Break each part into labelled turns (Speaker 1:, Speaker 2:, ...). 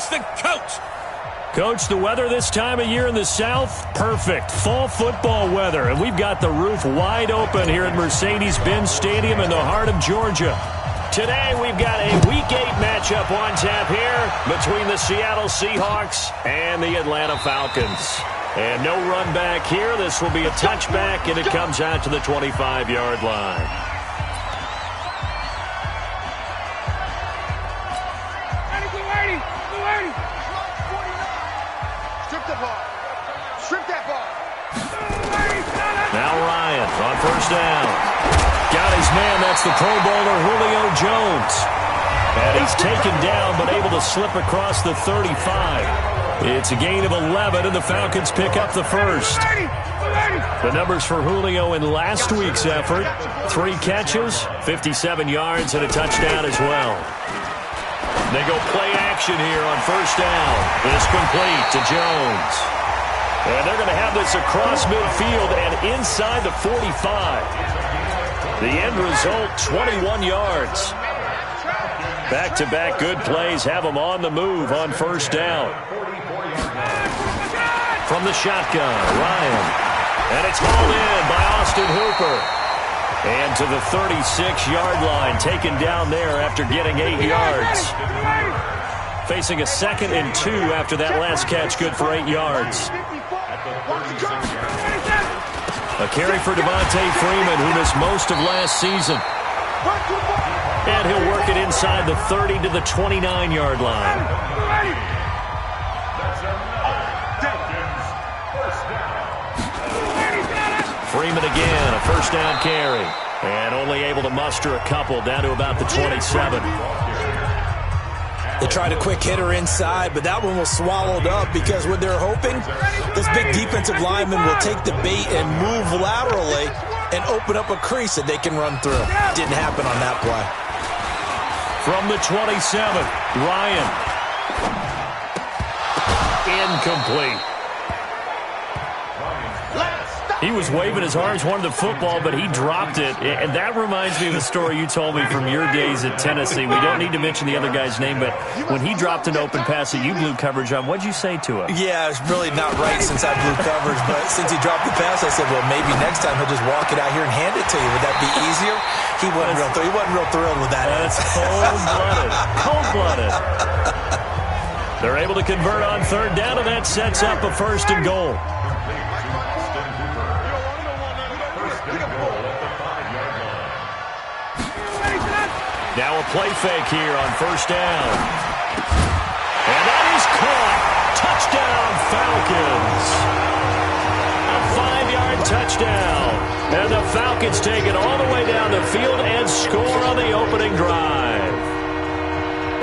Speaker 1: Here's the coach.
Speaker 2: Coach, the weather this time of year in the South, perfect. Fall football weather, and we've got the roof wide open here at Mercedes-Benz Stadium in the heart of Georgia. Today, we've got a Week 8 matchup on tap here between the Seattle Seahawks and the Atlanta Falcons. And no run back here. This will be a touchback, and it comes out to the 25-yard line. Now Ryan on first down. Got his man. That's the Pro Bowler Julio Jones. And he's taken down but able to slip across the 35. It's a gain of 11, and the Falcons pick up the first. The numbers for Julio in last week's effort: 3 catches, 57 yards, and a touchdown as well. They go play action here on first down. It's complete to Jones. And they're going to have this across midfield and inside the 45. The end result, 21 yards. Back-to-back good plays have them on the move on first down. From the shotgun, Ryan. And it's hauled in by Austin Hooper. And to the 36-yard line, taken down there after getting 8 yards. Facing a 2nd and 2 after that last catch, good for 8 yards. A carry for Devontae Freeman, who missed most of last season. And he'll work it inside the 30 to the 29-yard line. Freeman again, a first down carry. And only able to muster a couple down to about the 27.
Speaker 3: They tried a quick hitter inside, but that one was swallowed up because what they're hoping, this big defensive lineman will take the bait and move laterally and open up a crease that they can run through. Didn't happen on that play.
Speaker 2: From the 27, Ryan. Incomplete. He was waving his arms, wanted the football, but he dropped it. And that reminds me of the story you told me from your days at Tennessee. We don't need to mention the other guy's name, but when he dropped an open pass that you blew coverage on, what'd you say to him?
Speaker 3: Yeah, it's really not right since I blew coverage, but since he dropped the pass, I said, well, maybe next time he'll just walk it out here and hand it to you. Would that be easier? He wasn't real thrilled with that.
Speaker 2: That's cold-blooded. Cold-blooded. They're able to convert on third down, and that sets up a 1st and goal. Now a play fake here on first down. And that is caught. Touchdown, Falcons. A 5-yard touchdown. And the Falcons take it all the way down the field and score on the opening drive.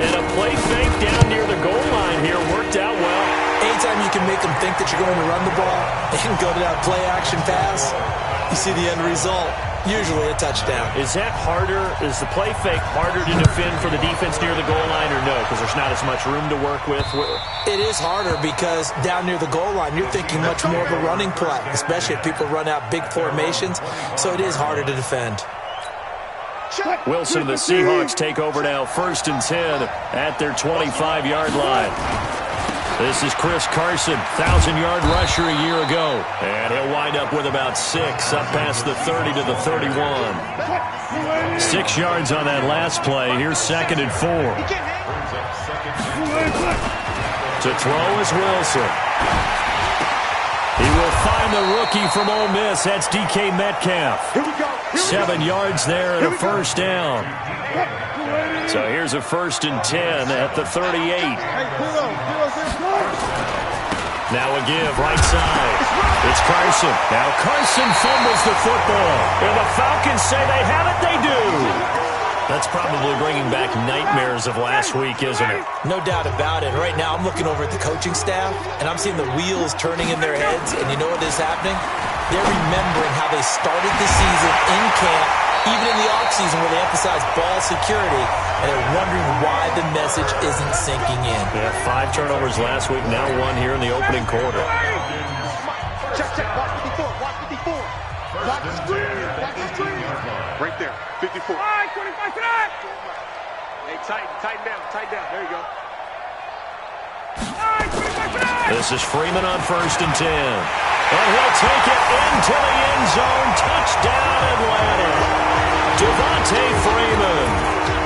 Speaker 2: And a play fake down near the goal line here worked out well.
Speaker 3: Anytime you can make them think that you're going to run the ball and go to that play action pass, you see the end result. Usually a touchdown.
Speaker 2: Is that harder? Is the play fake harder to defend for the defense near the goal line or no? Because there's not as much room to work with?
Speaker 3: It is harder because down near the goal line, you're thinking much more of a running play, especially if people run out big formations. So it is harder to defend.
Speaker 2: Wilson and the Seahawks take over now, 1st and 10 at their 25-yard line. This is Chris Carson, 1,000-yard rusher a year ago. And he'll wind up with about 6 up past the 30 to the 31. 6 yards on that last play. Here's 2nd and 4. To throw is Wilson. He will find the rookie from Ole Miss. That's DK Metcalf. 7 yards there and a first down. So here's a 1st and 10 at the 38. Now a give, right side. It's Carson. Now Carson fumbles the football. And the Falcons say they have it, they do. That's probably bringing back nightmares of last week, isn't it?
Speaker 3: No doubt about it. Right now I'm looking over at the coaching staff, and I'm seeing the wheels turning in their heads. And you know what is happening? They're remembering how they started the season in camp, even in the offseason where they emphasized ball security, and they're wondering why the message isn't sinking in.
Speaker 2: Yeah, 5 turnovers last week, now 1 here in the opening quarter.
Speaker 4: Check, watch 54, watch 54. Watch the screen. Right there, 54. All right, 25 tonight. Hey, tighten down, there you go.
Speaker 2: This is Freeman on 1st and 10. And he'll take it into the end zone. Touchdown, Atlanta. Devontae Freeman.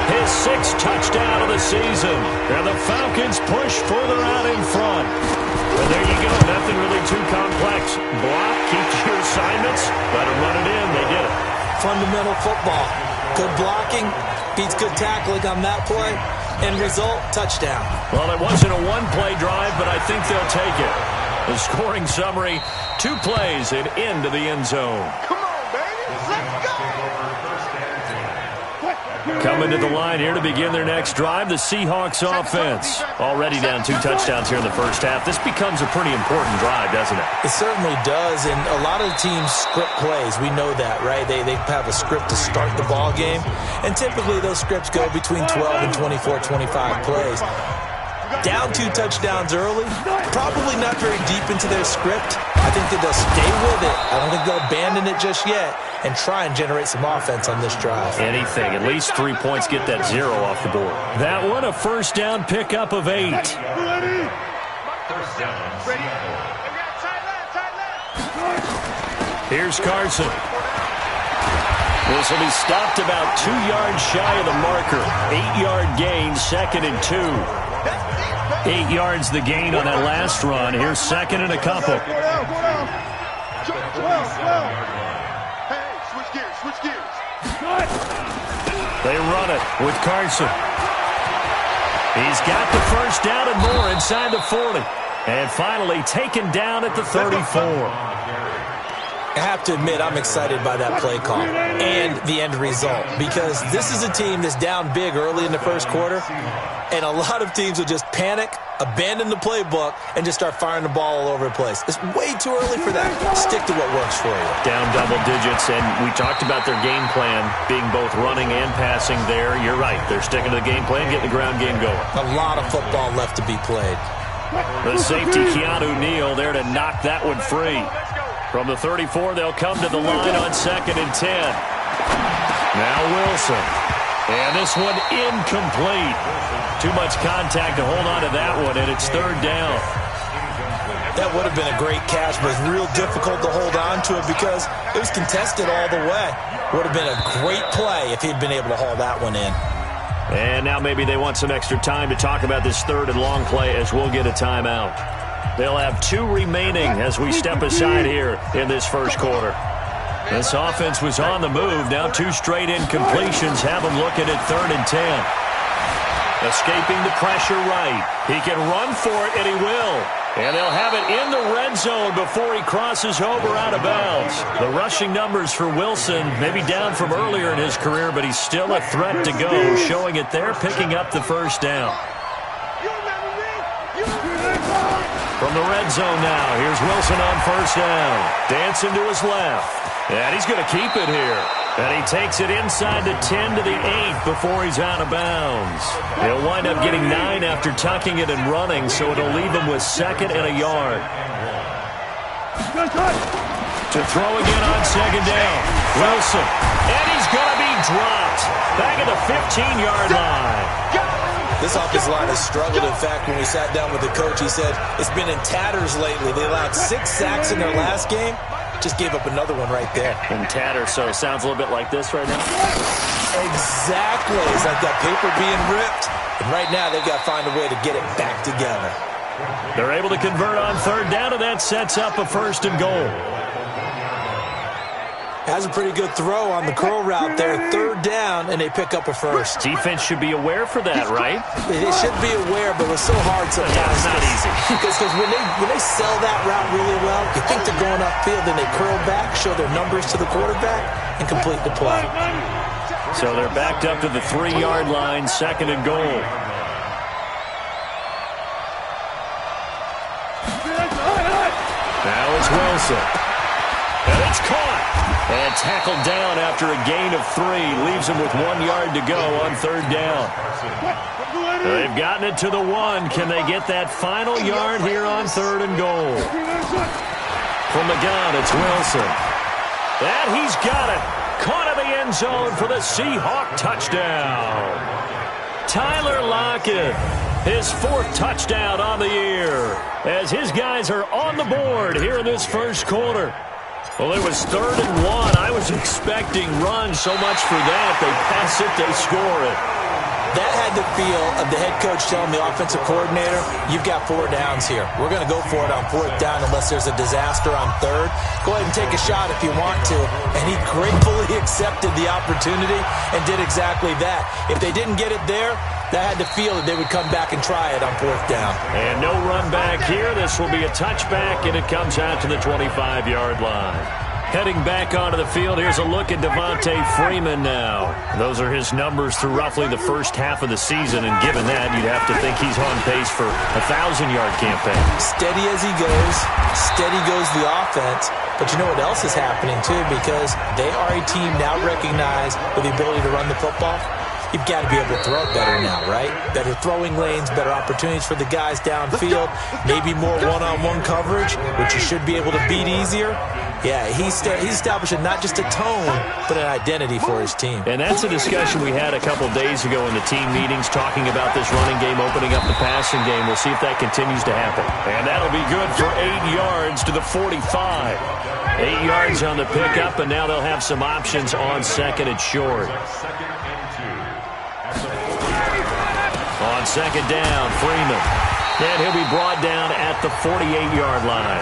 Speaker 2: His 6th touchdown of the season. And the Falcons push further out in front. And there you go. Nothing really too complex. Block, keep your assignments, let them run it in. They did it.
Speaker 3: Fundamental football. Good blocking beats good tackling on that play. End result, touchdown.
Speaker 2: Well, it wasn't a one-play drive, but I think they'll take it. The scoring summary, 2 plays and into the end zone.
Speaker 4: Come on, baby. Let's go.
Speaker 2: Coming to the line here to begin their next drive, the Seahawks offense. Already down 2 touchdowns here in the first half. This becomes a pretty important drive, doesn't it?
Speaker 3: It certainly does, and a lot of the teams script plays. We know that, right? They have a script to start the ball game, and typically those scripts go between 12 and 24, 25 plays. Down 2 touchdowns early, probably not very deep into their script. I think that they'll stay with it. I don't think they'll abandon it just yet and try and generate some offense on this drive.
Speaker 2: Anything. At least 3 points, get that 0 off the board. That one, a first down pickup of 8.
Speaker 4: Ready?
Speaker 2: Here's Carson. This will be stopped about 2 yards shy of the marker. 8-yard gain, 2nd and 2. 8 yards the gain on that last run. Here's 2nd and a couple.
Speaker 4: Hey, switch gears.
Speaker 2: They run it with Carson. He's got the first down and more inside the 40. And finally taken down at the 34.
Speaker 3: I have to admit, I'm excited by that play call and the end result, because this is a team that's down big early in the first quarter, and a lot of teams will just panic, abandon the playbook, and just start firing the ball all over the place. It's way too early for that. Stick to what works for you.
Speaker 2: Down double digits, and we talked about their game plan being both running and passing there. You're right. They're sticking to the game plan, getting the ground game going.
Speaker 3: A lot of football left to be played.
Speaker 2: The safety, Keanu Neal, there to knock that one free. From the 34, they'll come to the line on 2nd and 10. Now Wilson. And this one incomplete. Too much contact to hold on to that one, and it's 3rd down.
Speaker 3: That would have been a great catch, but it's real difficult to hold on to it because it was contested all the way. Would have been a great play if he'd been able to haul that one in.
Speaker 2: And now maybe they want some extra time to talk about this 3rd and long play as we'll get a timeout. They'll have 2 remaining as we step aside here in this first quarter. This offense was on the move. Now 2 straight incompletions have them looking at 3rd and 10. Escaping the pressure right. He can run for it, and he will. And they'll have it in the red zone before he crosses over out of bounds. The rushing numbers for Wilson maybe down from earlier in his career, but he's still a threat to go, showing it there, picking up the first down. From the red zone now, here's Wilson on 1st down. Dancing to his left. And he's going to keep it here. And he takes it inside the 10 to the 8 before he's out of bounds. He'll wind up getting 9 after tucking it and running, so it'll leave him with 2nd and a yard. To throw again on 2nd down. Wilson. And he's going to be dropped. Back at the 15-yard line.
Speaker 3: This offensive line has struggled. In fact, when we sat down with the coach, he said it's been in tatters lately. They allowed 6 sacks in their last game. Just gave up another one right there.
Speaker 2: In tatters, so it sounds a little bit like this right now?
Speaker 3: Exactly. It's like that paper being ripped. And right now, they've got to find a way to get it back together.
Speaker 2: They're able to convert on 3rd down, and that sets up a 1st and goal.
Speaker 3: Has a pretty good throw on the curl route there. 3rd down, and they pick up a 1st.
Speaker 2: Defense should be aware for that, right?
Speaker 3: They should be aware, but it's so hard sometimes.
Speaker 2: Yeah, it's not easy.
Speaker 3: Because when they sell that route really well, you think they're going upfield, then they curl back, show their numbers to the quarterback, and complete the play.
Speaker 2: So they're backed up to the 3-yard line, 2nd and goal. Now it's Wilson. And it's caught. And tackled down after a gain of 3. Leaves him with 1 yard to go on 3rd down. They've gotten it to the 1. Can they get that final yard here on 3rd and goal? From the gun, it's Wilson. And he's got it. Caught in the end zone for the Seahawk touchdown. Tyler Lockett, his 4th touchdown on the year. as his guys are on the board here in this first quarter. Well, it was 3rd and 1. I was expecting runs, so much for that. They pass it, they score it.
Speaker 3: That had the feel of the head coach telling the offensive coordinator, you've got 4 downs here. We're going to go for it on 4th down unless there's a disaster on 3rd. Go ahead and take a shot if you want to. And he gratefully accepted the opportunity and did exactly that. If they didn't get it there, that had the feel that they would come back and try it on 4th down.
Speaker 2: And no run back here. This will be a touchback, and it comes out to the 25-yard line. Heading back onto the field, here's a look at Devontae Freeman now. Those are his numbers through roughly the first half of the season, and given that, you'd have to think he's on pace for a 1,000-yard campaign.
Speaker 3: Steady as he goes, steady goes the offense. But you know what else is happening, too, because they are a team now recognized with the ability to run the football. You've got to be able to throw it better now, right? Better throwing lanes, better opportunities for the guys downfield, maybe more one-on-one coverage, which you should be able to beat easier. Yeah, he's establishing not just a tone, but an identity for his team.
Speaker 2: And that's a discussion we had a couple days ago in the team meetings, talking about this running game, opening up the passing game. We'll see if that continues to happen. And that'll be good for 8 yards to the 45. 8 yards on the pickup, and now they'll have some options on 2nd and short. On 2nd down, Freeman. And he'll be brought down at the 48-yard line.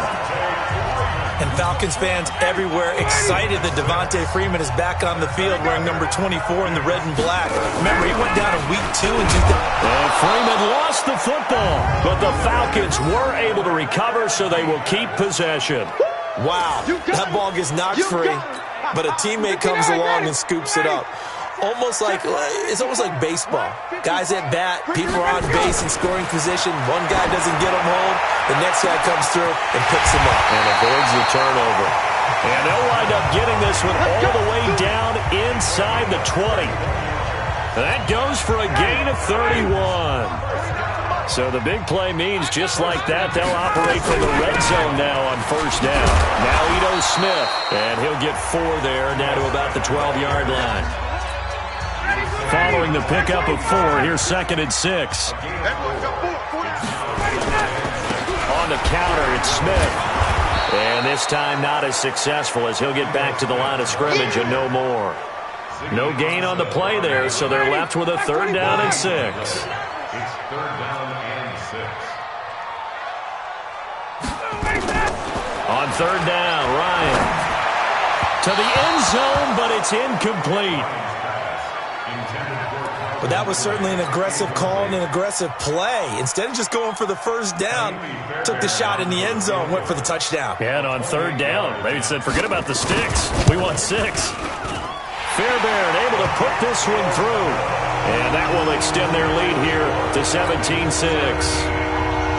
Speaker 3: And Falcons fans everywhere excited that Devontae Freeman is back on the field wearing number 24 in the red and black. Remember, he went down in week 2 in 2000.
Speaker 2: And Freeman lost the football, but the Falcons were able to recover, so they will keep possession.
Speaker 3: Wow, that ball gets knocked free, but a teammate comes along and scoops it up. It's almost like baseball. Guys at bat, people are on base in scoring position. One guy doesn't get them home. The next guy comes through and picks him up.
Speaker 2: And avoids the turnover. And they'll wind up getting this one all the way down inside the 20. That goes for a gain of 31. So the big play means just like that, they'll operate from the red zone now on 1st down. Now Ito Smith, and he'll get 4 there, down to about the 12-yard line. Following the pickup of 4, here's 2nd and 6. On the counter, it's Smith. And this time not as successful, as he'll get back to the line of scrimmage and no more. No gain on the play there, so they're left with a 3rd down and 6.
Speaker 1: It's 3rd down and 6.
Speaker 2: On 3rd down, Ryan. To the end zone, but it's incomplete.
Speaker 3: But that was certainly an aggressive call and an aggressive play. Instead of just going for the 1st down, took the shot in the end zone, went for the touchdown.
Speaker 2: And on 3rd down, they said, forget about the sticks. We want 6. Fairbairn able to put this one through. And that will extend their lead here to 17-6.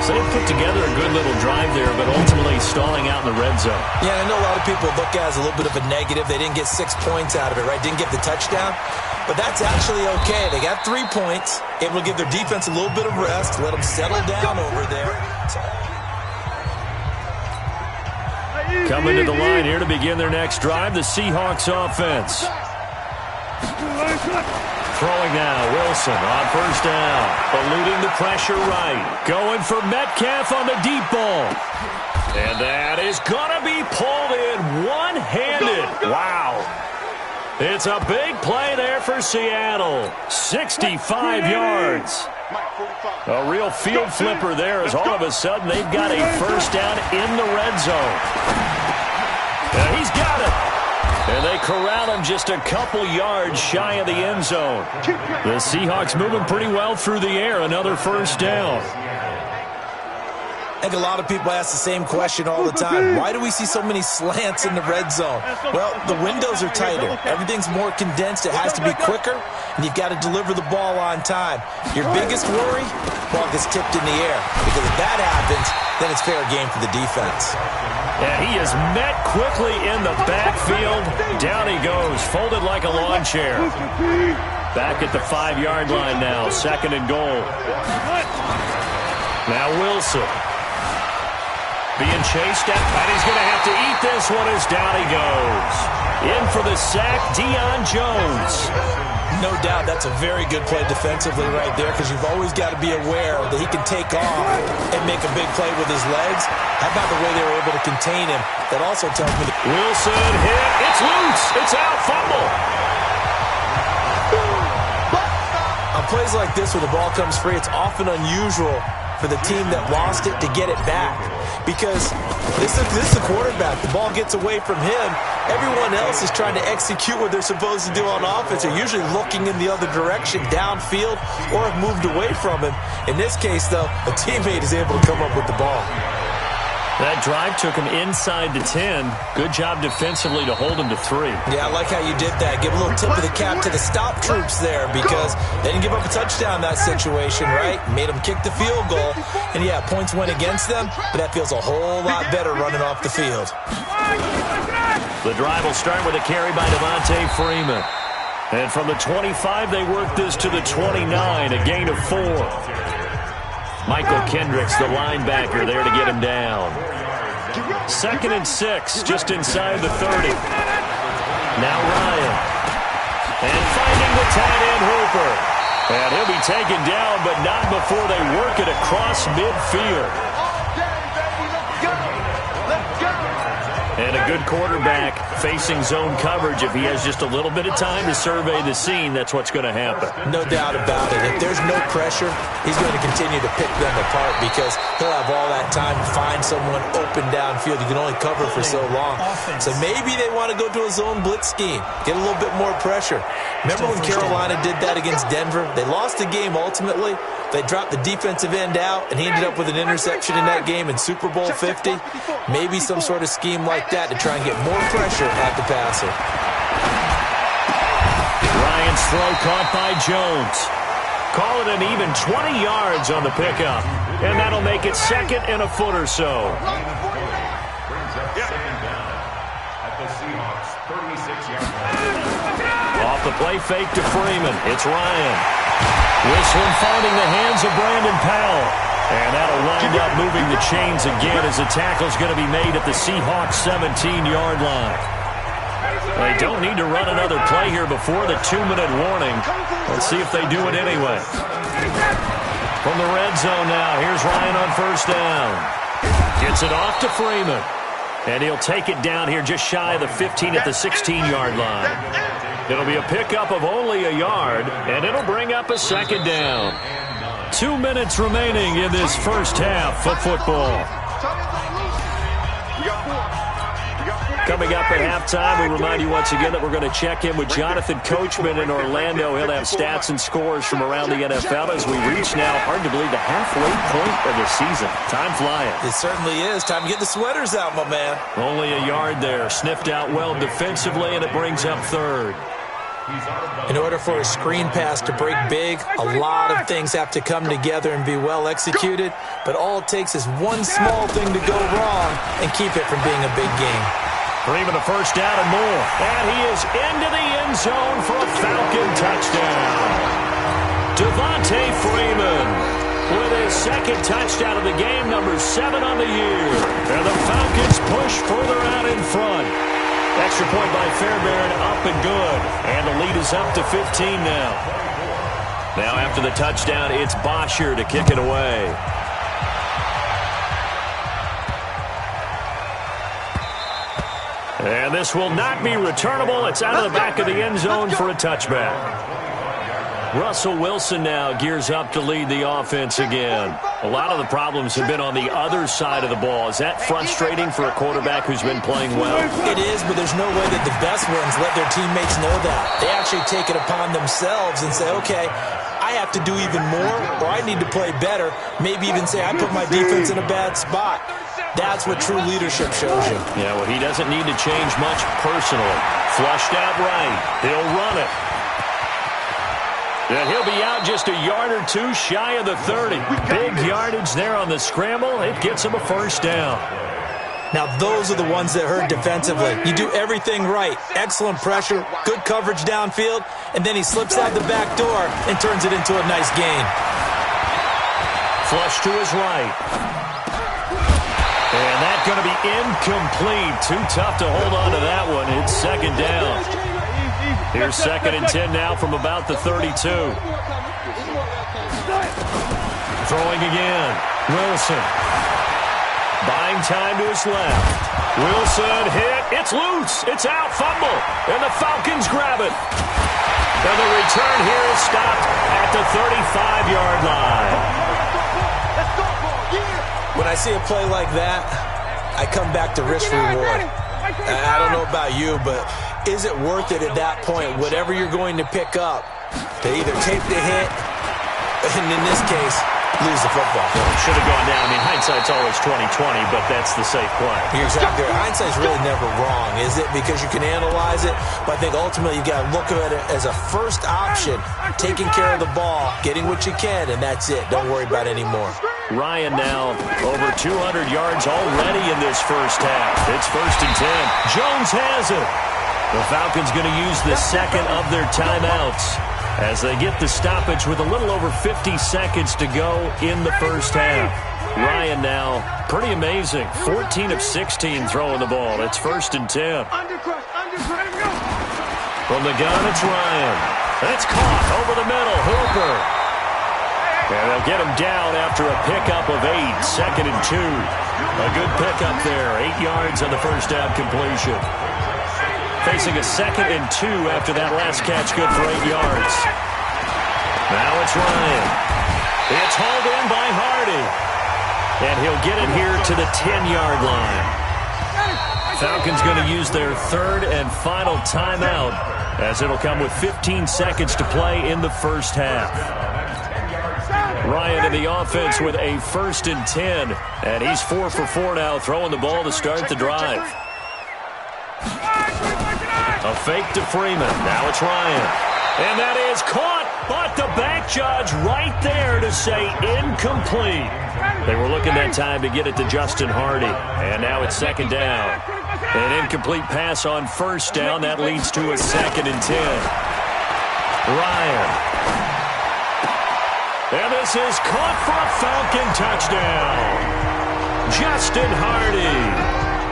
Speaker 2: So they put together a good little drive there, but ultimately stalling out in the red zone.
Speaker 3: Yeah, I know a lot of people look at it as a little bit of a negative. They didn't get 6 points out of it, right? Didn't get the touchdown. But that's actually okay. They got 3 points. Able to give their defense a little bit of rest, let them settle down over there.
Speaker 2: Coming to the line here to begin their next drive, the Seahawks offense. Throwing now, Wilson on 1st down. Eluding the pressure right. Going for Metcalf on the deep ball. And that is going to be pulled in one-handed. Wow. It's a big play there for Seattle. 65 yards. A real field flipper there, as all of a sudden they've got a 1st down in the red zone. And he's got it. And they corral him just a couple yards shy of the end zone. The Seahawks moving pretty well through the air. Another 1st down.
Speaker 3: I think a lot of people ask the same question all the time. Why do we see so many slants in the red zone? Well, the windows are tighter. Everything's more condensed. It has to be quicker, and you've got to deliver the ball on time. Your biggest worry? Ball gets tipped in the air. Because if that happens, then it's fair game for the defense.
Speaker 2: And he is met quickly in the backfield. Down he goes, folded like a lawn chair. Back at the 5-yard line now, 2nd and goal. Now Wilson. Being chased at, and he's going to have to eat this one as down he goes. In for the sack, Deion Jones.
Speaker 3: No doubt that's a very good play defensively right there, because you've always got to be aware that he can take off and make a big play with his legs. How about the way they were able to contain him? That also tells me that
Speaker 2: Wilson hit. It's loose. It's out. Fumble.
Speaker 3: on plays like this where the ball comes free, it's often unusual for the team that lost it to get it back, because this is the quarterback. The ball gets away from him. Everyone else is trying to execute what they're supposed to do on offense. They're usually looking in the other direction, downfield, or have moved away from him. In this case, though, a teammate is able to come up with the ball.
Speaker 2: That drive took him inside the 10. Good job defensively to hold him to 3.
Speaker 3: Yeah, I like how you did that. Give a little tip of the cap to the stop troops there, because they didn't give up a touchdown in that situation, right? Made them kick the field goal. And, yeah, points went against them, but that feels a whole lot better running off the field.
Speaker 2: The drive will start with a carry by Devontae Freeman. And from the 25, they work this to the 29, a gain of 4. Michael Kendricks, the linebacker, there to get him down. 2nd and 6, just inside the 30. Now Ryan. And finding the tight end Hooper. And he'll be taken down, but not before they work it across midfield. And a good quarterback facing zone coverage. If he has just a little bit of time to survey the scene, that's what's going to happen.
Speaker 3: No doubt about it. If there's no pressure, he's going to continue to pick them apart, because he'll have all that time to find someone open downfield. You can only cover for so long. So maybe they want to go to a zone blitz scheme, get a little bit more pressure. Remember when Carolina did that against Denver? They lost the game ultimately. They dropped the defensive end out, and he ended up with an interception in that game in Super Bowl 50. Maybe some sort of scheme like that to try and get more pressure at the passer.
Speaker 2: Ryan's throw caught by Jones. Call it an even 20 yards on the pickup. And that'll make it 2nd and a foot or so. Off the play fake to Freeman. It's Ryan. Whistling finding the hands of Brandon Powell. And that'll wind up moving the chains again, as the tackle's going to be made at the Seahawks 17-yard line. They don't need to run another play here before the 2-minute warning. Let's see if they do it anyway. From the red zone now, here's Ryan on 1st down. Gets it off to Freeman. And he'll take it down here just shy of the 15 at the 16-yard line. It'll be a pickup of only a yard, and it'll bring up a 2nd down. 2 minutes remaining in this first half of football. Coming up at halftime, we remind you once again that we're going to check in with Jonathan Coachman in Orlando. He'll have stats and scores from around the NFL as we reach now, hard to believe, the halfway point of the season. Time flying.
Speaker 3: It certainly is. Time to get the sweaters out, my man.
Speaker 2: Only a yard there. Sniffed out well defensively, and it brings up 3rd.
Speaker 3: In order for a screen pass to break big, a lot of things have to come together and be well executed, but all it takes is one small thing to go wrong and keep it from being a big game.
Speaker 2: Freeman a 1st down and more. And he is into the end zone for a Falcon touchdown. Devontae Freeman with his 2nd touchdown of the game, number 7 on the year. And the Falcons push further out in front. Extra point by Fairbairn, up and good. And the lead is up to 15 now. Now after the touchdown, it's Bosher to kick it away. And this will not be returnable. It's out of the back of the end zone for a touchback. Russell Wilson now gears up to lead the offense again. A lot of the problems have been on the other side of the ball. Is that frustrating for a quarterback who's been playing well?
Speaker 3: It is, but there's no way that the best ones let their teammates know that. They actually take it upon themselves and say, okay, I have to do even more, or I need to play better. Maybe even say I put my defense in a bad spot. That's what true leadership shows you.
Speaker 2: Yeah, well, he doesn't need to change much personally. Flushed out right. He'll run it. And he'll be out just a yard or two shy of the 30. Big yardage there on the scramble. It gets him a 1st down.
Speaker 3: Now, those are the ones that hurt defensively. You do everything right. Excellent pressure, good coverage downfield, and then he slips out the back door and turns it into a nice gain.
Speaker 2: Flush to his right. And that's going to be incomplete. Too tough to hold on to that one. It's 2nd down. Here's 2nd and 10 now from about the 32. Throwing again. Wilson. Buying time to his left. Wilson hit. It's loose. It's out. Fumble. And the Falcons grab it. And the return here is stopped at the 35-yard line.
Speaker 3: When I see a play like that, I come back to risk reward. I don't know about you, but is it worth it at that point, whatever you're going to pick up, to either take the hit, and in this case, lose the football?
Speaker 2: Should have gone down. I mean, hindsight's always 20/20, but that's the safe play.
Speaker 3: You're exactly right. Hindsight's really never wrong, is it? Because you can analyze it, but I think ultimately you got to look at it as a first option, taking care of the ball, getting what you can, and that's it. Don't worry about it anymore.
Speaker 2: Ryan now over 200 yards already in this first half. It's 1st and 10. Jones has it. The Falcons going to use the second of their timeouts as they get the stoppage with a little over 50 seconds to go in the first half. Ryan now, pretty amazing. 14 of 16 throwing the ball. It's 1st and 10. From the gun, it's Ryan. It's caught over the middle. Hooper. And they'll get him down after a pickup of 8. 2nd and 2. A good pickup there. 8 yards on the first down completion. Facing a 2nd and 2 after that last catch, good for 8 yards. Now it's Ryan. It's hauled in by Hardy. And he'll get it here to the 10-yard line. Falcons going to use their 3rd and final timeout as it'll come with 15 seconds to play in the first half. Ryan in the offense with a 1st and 10. And he's 4 for 4 now, throwing the ball to start the drive. A fake to Freeman. Now it's Ryan. And that is caught, but the back judge right there to say incomplete. They were looking that time to get it to Justin Hardy. And now it's 2nd down. An incomplete pass on 1st down. That leads to a 2nd and 10. Ryan. And this is caught for a Falcon touchdown. Justin Hardy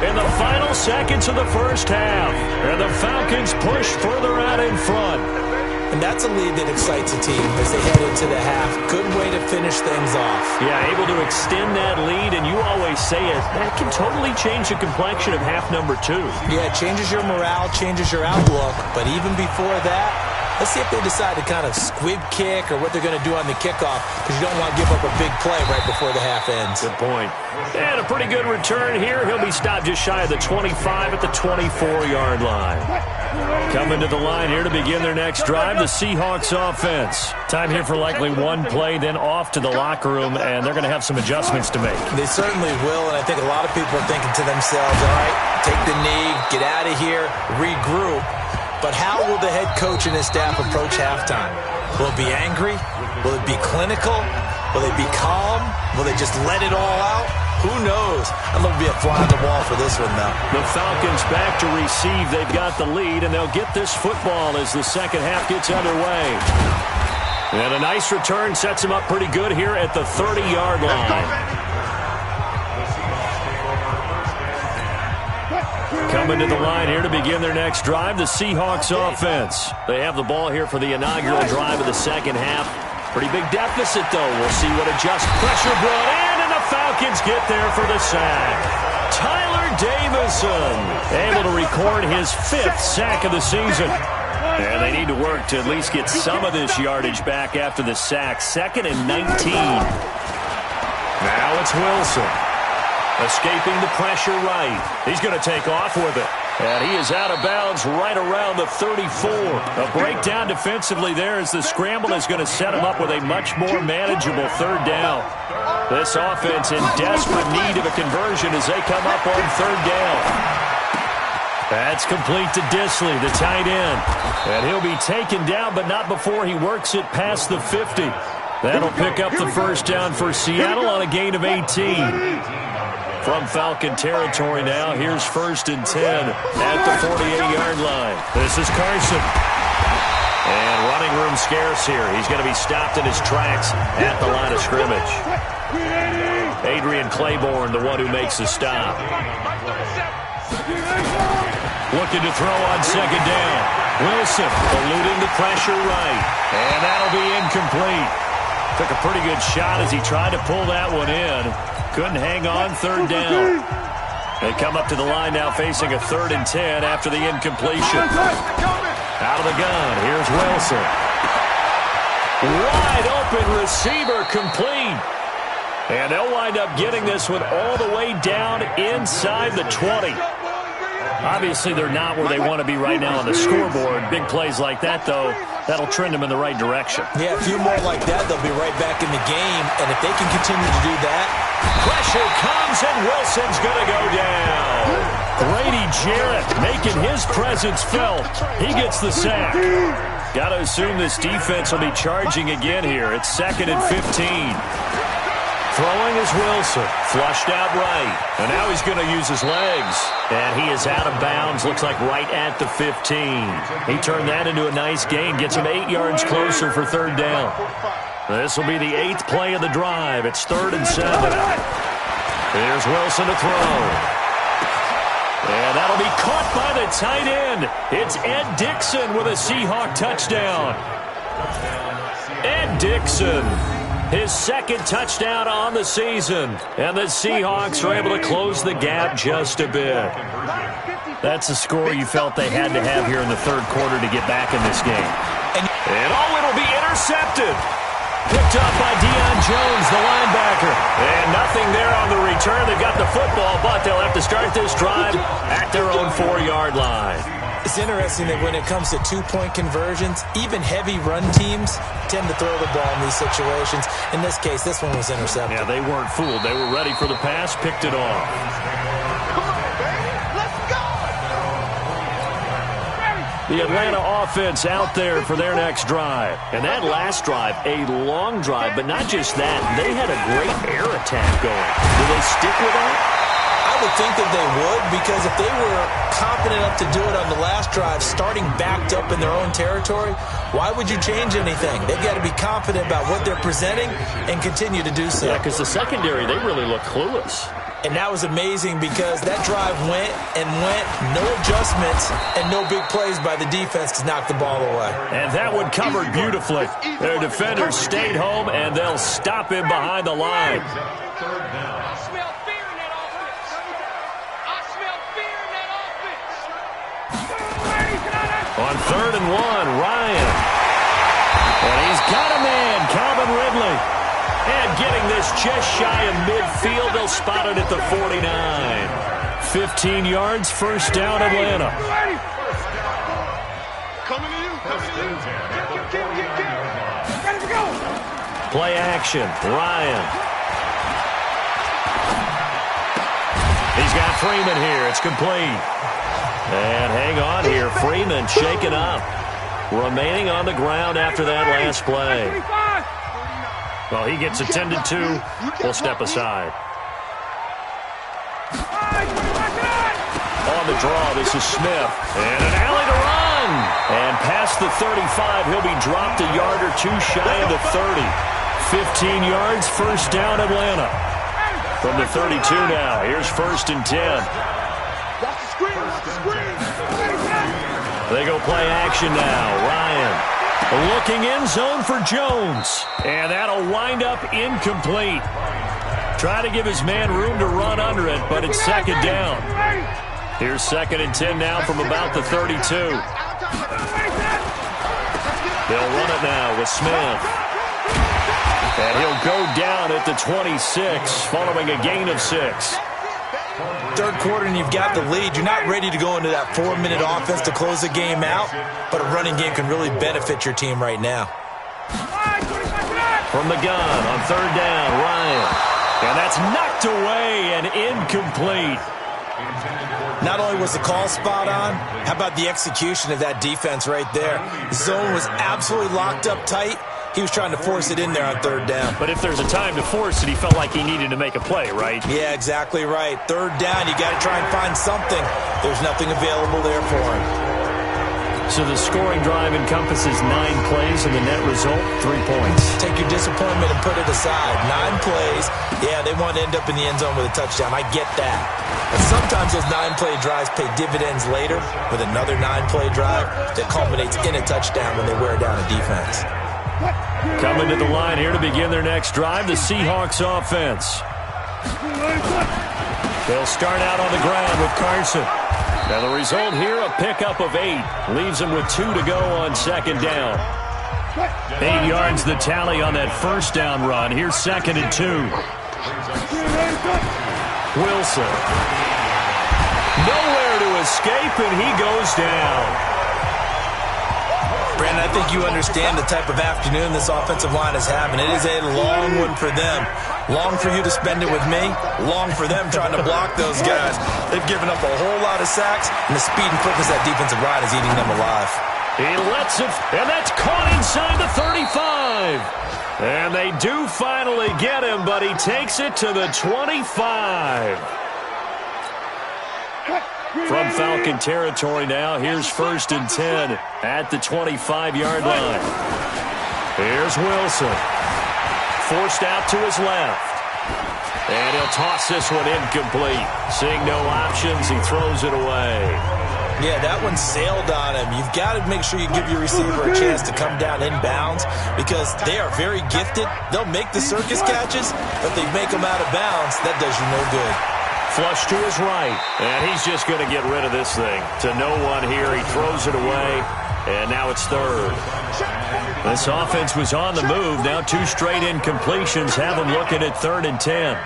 Speaker 2: in the final seconds of the first half. And the Falcons push further out in front.
Speaker 3: And that's a lead that excites a team as they head into the half. Good way to finish things off.
Speaker 2: Yeah, able to extend that lead, and you always say it, that can totally change the complexion of half number 2.
Speaker 3: Yeah, it changes your morale, changes your outlook. But even before that, let's see if they decide to kind of squib kick or what they're going to do on the kickoff, because you don't want to give up a big play right before the half ends.
Speaker 2: Good point. And a pretty good return here. He'll be stopped just shy of the 25 at the 24-yard line. Coming to the line here to begin their next drive, the Seahawks offense. Time here for likely one play, then off to the locker room, and they're going to have some adjustments to make.
Speaker 3: They certainly will, and I think a lot of people are thinking to themselves, all right, take the knee, get out of here, regroup. But how will the head coach and his staff approach halftime? Will it be angry? Will it be clinical? Will they be calm? Will they just let it all out? Who knows? I'd love to be a fly on the wall for this one, though.
Speaker 2: The Falcons back to receive. They've got the lead, and they'll get this football as the second half gets underway. And a nice return sets them up pretty good here at the 30-yard line. Coming to the line here to begin their next drive, the Seahawks offense. They have the ball here for the inaugural drive of the second half. Pretty big deficit, though. We'll see what adjust pressure brought in, and the Falcons get there for the sack. Tyler Davison able to record his 5th sack of the season. And they need to work to at least get some of this yardage back after the sack. 2nd and 19. Now it's Wilson. Escaping the pressure right. He's going to take off with it. And he is out of bounds right around the 34. A breakdown defensively there as the scramble is going to set him up with a much more manageable 3rd down. This offense in desperate need of a conversion as they come up on 3rd down. That's complete to Disley, the tight end. And he'll be taken down, but not before he works it past the 50. That'll pick up the first down for Seattle on a gain of 18. From Falcon territory now, here's 1st and 10 at the 48-yard line. This is Carson. And running room scarce here. He's going to be stopped in his tracks at the line of scrimmage. Adrian Claiborne, the one who makes the stop. Looking to throw on second down. Wilson eluding the pressure right. And that'll be incomplete. Took a pretty good shot as he tried to pull that one in. Couldn't hang on third down. They come up to the line now facing a 3rd and 10 after the incompletion. Out of the gun, here's Wilson. Wide open receiver complete. And they'll wind up getting this one all the way down inside the 20. Obviously, they're not where they want to be right now on the scoreboard. Big plays like that, though, that'll trend them in the right direction.
Speaker 3: Yeah, a few more like that, they'll be right back in the game. And if they can continue to do that,
Speaker 2: pressure comes, and Wilson's going to go down. Grady Jarrett making his presence felt. He gets the sack. Got to assume this defense will be charging again here. It's 2nd and 15. Throwing is Wilson. Flushed out right. And now he's going to use his legs. And he is out of bounds. Looks like right at the 15. He turned that into a nice gain. Gets him 8 yards closer for 3rd down. This will be the 8th play of the drive. It's 3rd and 7. Here's Wilson to throw. And that'll be caught by the tight end. It's Ed Dixon with a Seahawk touchdown. Ed Dixon, his 2nd touchdown on the season. And the Seahawks are able to close the gap just a bit. That's a score you felt they had to have here in the 3rd quarter to get back in this game. And it'll be intercepted. Picked up by Deion Jones, the linebacker. And nothing there on the return. They've got the football, but they'll have to start this drive at their own 4-yard line.
Speaker 3: It's interesting that when it comes to 2-point conversions, even heavy run teams tend to throw the ball in these situations. In this case, this one was intercepted.
Speaker 2: Yeah, they weren't fooled. They were ready for the pass, picked it off. The Atlanta offense out there for their next drive. And that last drive, a long drive, but not just that. They had a great air attack going. Do they stick with that?
Speaker 3: I would think that they would, because if they were confident enough to do it on the last drive, starting backed up in their own territory, why would you change anything? They've got to be confident about what they're presenting and continue to do so.
Speaker 2: Yeah, because the secondary, they really look clueless.
Speaker 3: And that was amazing because that drive went and went, no adjustments, and no big plays by the defense to knock the ball away.
Speaker 2: And that one covered beautifully. Their defenders stayed home, and they'll stop him behind the line.
Speaker 5: I smell fear in that offense. I smell fear in that offense.
Speaker 2: On 3rd and 1, Ryan. And he's got a man, Calvin Ridley. And getting this just shy of midfield, they'll spot it at the 49. 15 yards, 1st down, Atlanta.
Speaker 4: Coming to you, coming to you.
Speaker 5: Ready to go.
Speaker 2: Play action, Ryan. He's got Freeman here. It's complete. And hang on here. Freeman shaken up. Remaining on the ground after that last play. Well, he gets attended to. We'll step aside. On the draw, this is Smith. And an alley to run. And past the 35, he'll be dropped a yard or two shy of the 30. 15 yards, 1st down, Atlanta. From the 32 now, here's 1st and 10.
Speaker 4: Watch the screen, watch the screen.
Speaker 2: They go play action now. Ryan looking in zone for Jones. And that'll wind up incomplete. Try to give his man room to run under it, but it's 2nd down. Here's 2nd and 10 now from about the 32. They'll run it now with Smith. And he'll go down at the 26, following a gain of 6.
Speaker 3: 3rd quarter and you've got the lead. You're not ready to go into that 4-minute offense to close the game out, but a running game can really benefit your team right now.
Speaker 2: From the gun on 3rd down, Ryan. And that's knocked away and incomplete.
Speaker 3: Not only was the call spot on, how about the execution of that defense right there? The zone was absolutely locked up tight. He was trying to force it in there on 3rd down.
Speaker 2: But if there's a time to force it, he felt like he needed to make a play, right?
Speaker 3: Yeah, exactly right. 3rd down, you got to try and find something. There's nothing available there for him.
Speaker 2: So the scoring drive encompasses 9 plays, and the net result, 3 points.
Speaker 3: Take your disappointment and put it aside. 9 plays. Yeah, they want to end up in the end zone with a touchdown. I get that. But sometimes those 9-play drives pay dividends later with another 9-play drive that culminates in a touchdown when they wear down a defense.
Speaker 2: Coming to the line here to begin their next drive, the Seahawks offense. They'll start out on the ground with Carson. Now the result here, a pickup of 8. Leaves them with 2 to go on second down. 8 yards the tally on that first down run. Here's 2nd and 2. Wilson. Nowhere to escape, and he goes down.
Speaker 3: Brandon, I think you understand the type of afternoon this offensive line is having. It is a long one for them. Long for you to spend it with me. Long for them trying to block those guys. They've given up a whole lot of sacks, and the speed and quickness of that defensive line is eating them alive.
Speaker 2: He lets it, and that's caught inside the 35. And they do finally get him, but he takes it to the 25. From Falcon territory now, here's 1st and 10 at the 25-yard line. Here's Wilson. Forced out to his left. And he'll toss this one incomplete. Seeing no options, he throws it away.
Speaker 3: Yeah, that one sailed on him. You've got to make sure you give your receiver a chance to come down inbounds because they are very gifted. They'll make the circus catches, but they make them out of bounds. That does you no good.
Speaker 2: Flush to his right, and he's just going to get rid of this thing. To no one here, he throws it away, and now it's 3rd. This offense was on the move. Now 2 straight incompletions have him looking at 3rd and 10.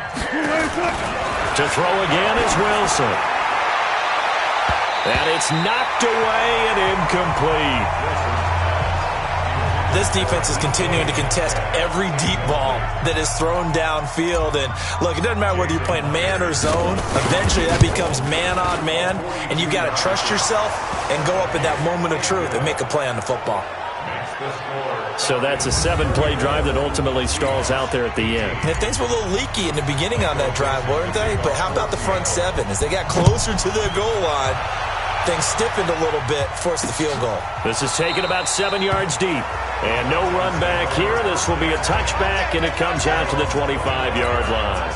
Speaker 2: To throw again is Wilson. And it's knocked away and incomplete.
Speaker 3: This defense is continuing to contest every deep ball that is thrown downfield. And, look, it doesn't matter whether you're playing man or zone. Eventually that becomes man on man, and you've got to trust yourself and go up at that moment of truth and make a play on the football.
Speaker 2: So that's a 7-play drive that ultimately stalls out there at the end.
Speaker 3: And things were a little leaky in the beginning on that drive, weren't they? But how about the front 7? As they got closer to the goal line, things stiffened a little bit, forced the field goal.
Speaker 2: This is taken about 7 yards deep. And no run back here. This will be a touchback, and it comes out to the 25-yard line.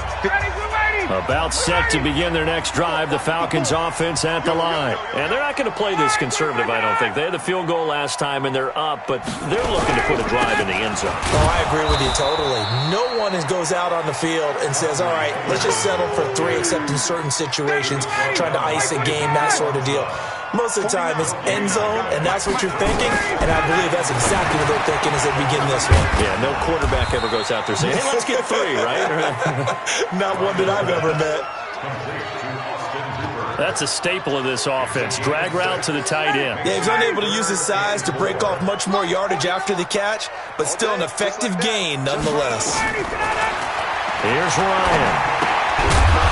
Speaker 2: About set to begin their next drive, the Falcons offense at the line. And they're not going to play this conservative, I don't think. They had the field goal last time, and they're up, but they're looking to put a drive in the end zone.
Speaker 3: Oh, I agree with you totally. No one goes out on the field and says, all right, let's just settle for 3, except in certain situations, trying to ice a game, that sort of deal. Most of the time, it's end zone, and that's what you're thinking, and I believe that's exactly what they're thinking as they begin this one.
Speaker 2: Yeah, no quarterback ever goes out there saying, hey, let's get 3, right?
Speaker 3: Not one that I've ever met.
Speaker 2: That's a staple of this offense. Drag route to the tight end.
Speaker 3: Yeah, he's unable to use his size to break off much more yardage after the catch, but still an effective gain nonetheless.
Speaker 2: Here's Ryan.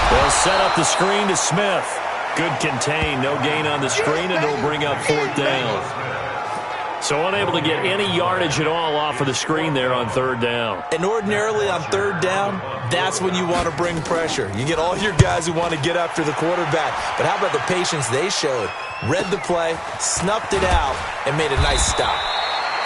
Speaker 2: They'll set up the screen to Smith. Good contain, no gain on the screen, and it'll bring up 4th down. So unable to get any yardage at all off of the screen there on 3rd down.
Speaker 3: And ordinarily on 3rd down, that's when you want to bring pressure. You get all your guys who want to get after the quarterback. But how about the patience they showed? Read the play, snuffed it out, and made a nice stop.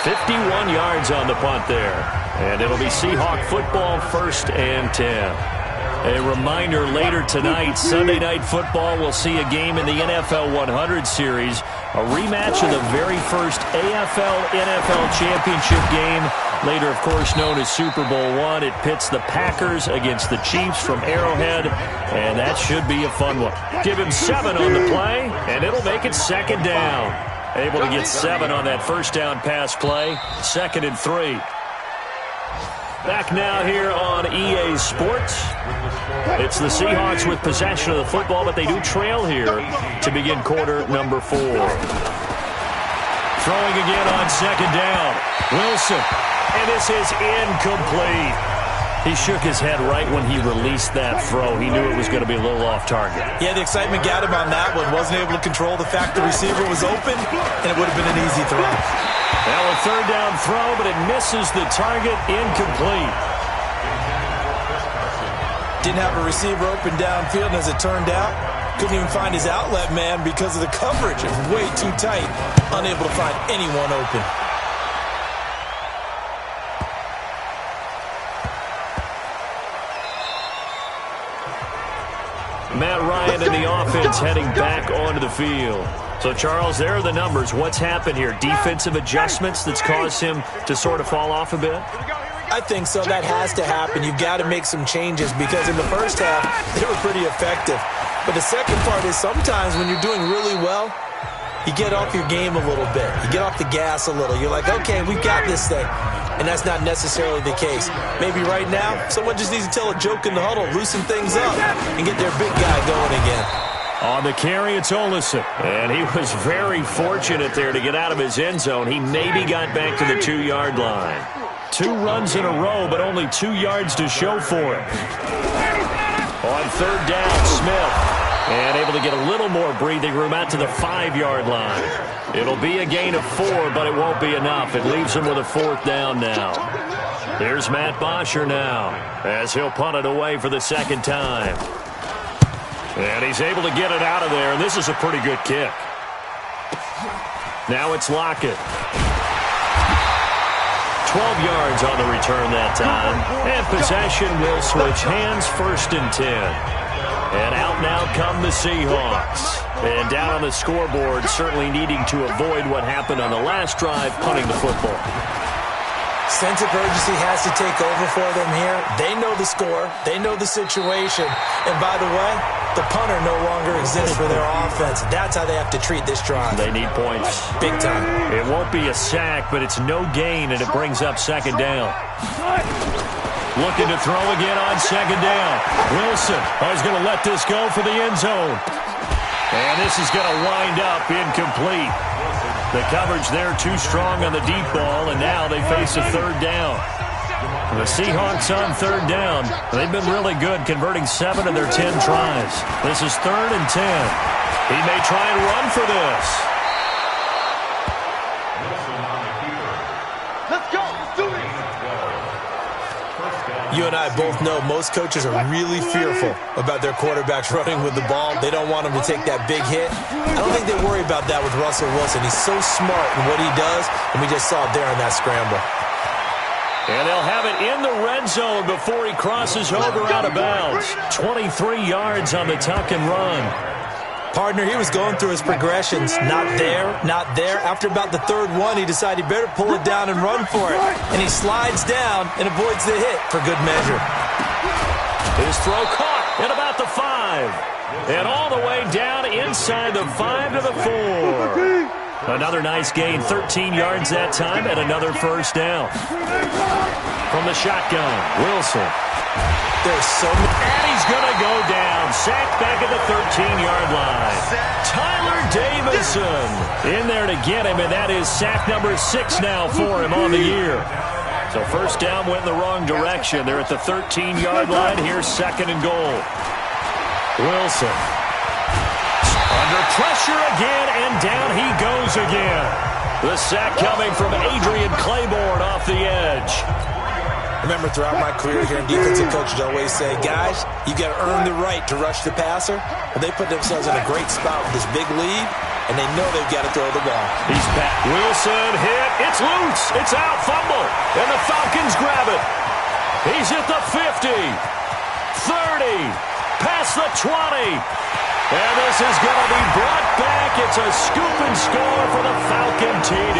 Speaker 2: 51 yards on the punt there. And it'll be Seahawk football, 1st and 10. A reminder, later tonight, Sunday Night Football, we'll see a game in the NFL 100 Series, a rematch of the very first AFL-NFL Championship game, later, of course, known as Super Bowl I. It pits the Packers against the Chiefs from Arrowhead, and that should be a fun one. Give him 7 on the play, and it'll make it 2nd down. Able to get 7 on that first down pass play, 2nd and 3. Back now here on EA Sports. It's the Seahawks with possession of the football, but they do trail here to begin quarter number 4. Throwing again on 2nd down. Wilson. And this is incomplete. He shook his head right when he released that throw. He knew it was going to be a little off target.
Speaker 3: Yeah, the excitement got him on that one. Wasn't able to control the fact the receiver was open, and it would have been an easy throw.
Speaker 2: Now a 3rd down throw, but it misses the target, incomplete.
Speaker 3: Didn't have a receiver open downfield, and as it turned out, Couldn't even find his outlet man because of the coverage. It was way too tight. Unable to find anyone open.
Speaker 2: Matt Ryan and the offense heading back onto the field. So, Charles, there are the numbers. What's happened here? Defensive adjustments that's caused him to sort of fall off a bit?
Speaker 3: I think so. That has to happen. You've got to make some changes because in the first half, they were pretty effective. But the second part is sometimes when you're doing really well, you get off your game a little bit. You get off the gas a little. You're like, okay, we've got this thing. And that's not necessarily the case. Maybe right now, someone just needs to tell a joke in the huddle, loosen things up, and get their big guy going again.
Speaker 2: On the carry, it's Olesen. And he was very fortunate there to get out of his end zone. He maybe got back to the 2-yard line. 2 runs in a row, but only 2 yards to show for it. On third down, Smith. And able to get a little more breathing room out to the 5-yard line. It'll be a gain of 4, but it won't be enough. It leaves him with a 4th down now. There's Matt Bosher now as he'll punt it away for the second time. And he's able to get it out of there, and this is a pretty good kick. Now it's Lockett. 12 yards on the return that time. And possession will switch hands, 1st and 10. And out now come the Seahawks. And down on the scoreboard, certainly needing to avoid what happened on the last drive, punting the football.
Speaker 3: Sense of urgency has to take over for them here. They know the score. They know the situation. And by the way, the punter no longer exists for their offense. That's how they have to treat this drive.
Speaker 2: They need points.
Speaker 3: Big time.
Speaker 2: It won't be a sack, but it's no gain, and it brings up 2nd down. Looking to throw again on 2nd down. Wilson is going to let this go for the end zone. And this is going to wind up incomplete. The coverage there too strong on the deep ball, and now they face a 3rd down. The Seahawks on 3rd down. They've been really good, converting 7 of their 10 tries. This is 3rd and 10. He may try and run for this.
Speaker 4: Let's go. Let's do it.
Speaker 3: You and I both know most coaches are really fearful about their quarterbacks running with the ball. They don't want them to take that big hit. I don't think they worry about that with Russell Wilson. He's so smart in what he does, and we just saw it there in that scramble.
Speaker 2: And they'll have it in the red zone before he crosses over out of bounds. 23 yards on the tuck and run.
Speaker 3: Partner, he was going through his progressions. Not there, not there. After about the 3rd one, he decided he better pull it down and run for it. And he slides down and avoids the hit for good measure.
Speaker 2: His throw caught at about the 5. And all the way down inside the 5 to the 4. Another nice gain, 13 yards that time, and another 1st down. From the shotgun, Wilson.
Speaker 3: There's so many.
Speaker 2: And he's going to go down. Sacked back at the 13-yard line. Tyler Davison in there to get him, and that is sack number 6 now for him on the year. So 1st down went in the wrong direction. They're at the 13-yard line. Here's 2nd and goal. Wilson. Under pressure again, and down he goes again. The sack coming from Adrian Claiborne off the edge.
Speaker 3: Remember, throughout my career here in defensive coaches, I always say, guys, you got to earn the right to rush the passer. Well, they put themselves in a great spot with this big lead, and they know they've got to throw the ball.
Speaker 2: He's back. Wilson hit. It's loose. It's out. Fumble. And the Falcons grab it. He's at the 50. 30. Past the 20. And this is going to be brought back. It's a scoop and score for the Falcon TD.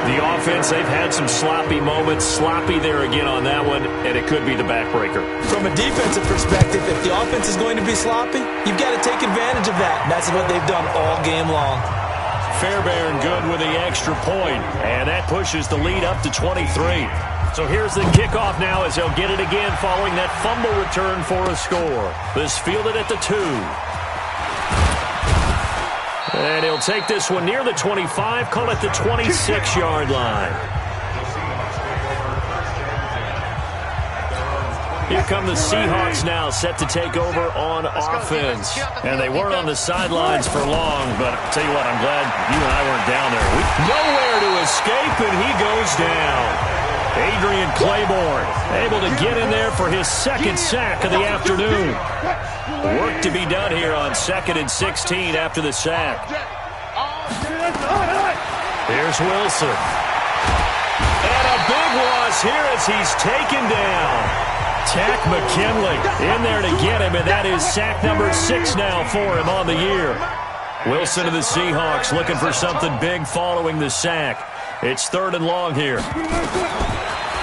Speaker 2: The offense, they've had some sloppy moments. Sloppy there again on that one, and it could be the backbreaker.
Speaker 3: From a defensive perspective, if the offense is going to be sloppy, you've got to take advantage of that. And that's what they've done all game long.
Speaker 2: Fairbairn good with the extra point, and that pushes the lead up to 23. So here's the kickoff now as they'll get it again following that fumble return for a score. This fielded at the 2. And he'll take this one near the 25, call it the 26-yard line. Here come the Seahawks now, set to take over on offense. And they weren't on the sidelines for long, but I'll tell you what, I'm glad you and I weren't down there. Nowhere to escape, and he goes down. Adrian Claiborne able to get in there for his second sack of the afternoon. Work to be done here on 2nd and 16 after the sack. Here's Wilson. And a big loss here as he's taken down. Tack McKinley in there to get him, and that is sack number 6 now for him on the year. Wilson of the Seahawks looking for something big following the sack. It's 3rd and long here.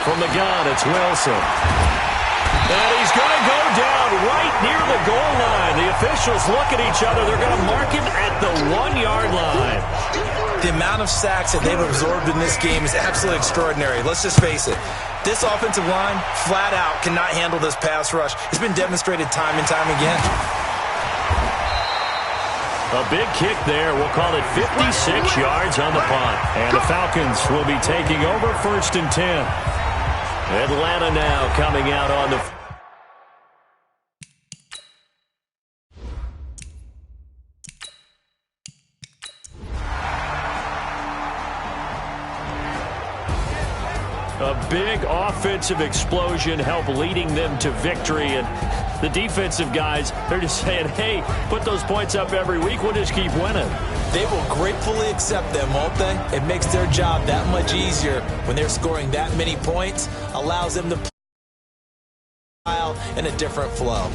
Speaker 2: From the gun, it's Wilson. And he's going to go down right near the goal line. The officials look at each other. They're going to mark him at the 1-yard line.
Speaker 3: The amount of sacks that they've absorbed in this game is absolutely extraordinary. Let's just face it. This offensive line, flat out, cannot handle this pass rush. It's been demonstrated time and time again.
Speaker 2: A big kick there. We'll call it 56 yards on the punt. And the Falcons will be taking over 1st and 10. Atlanta now coming out on the... A big offensive explosion helped leading them to victory. And the defensive guys, they're just saying, hey, put those points up every week. We'll just keep winning.
Speaker 3: They will gratefully accept them, won't they? It makes their job that much easier when they're scoring that many points. Allows them to play in a different flow.